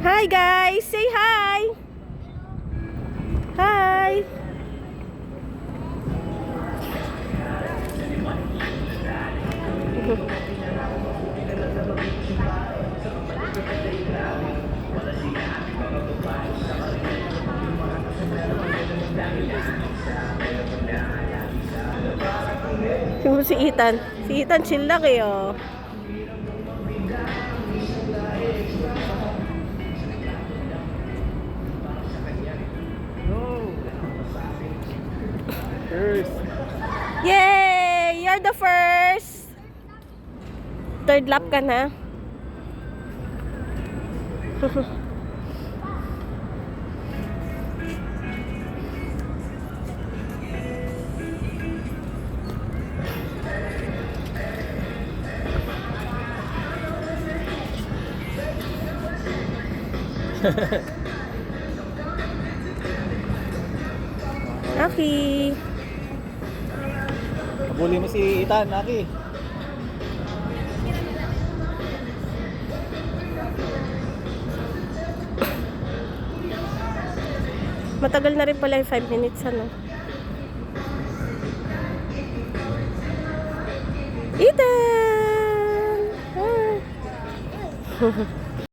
Hi guys, say hi. Hi. Siguro si Ethan. Si Ethan chill lang eh oh. First. Yay! You're the first. Third lap ka na. Aki. Kabuli mo si Ethan, Aki. Matagal na rin pala yung 5 minutes ano. Ethan! Ah.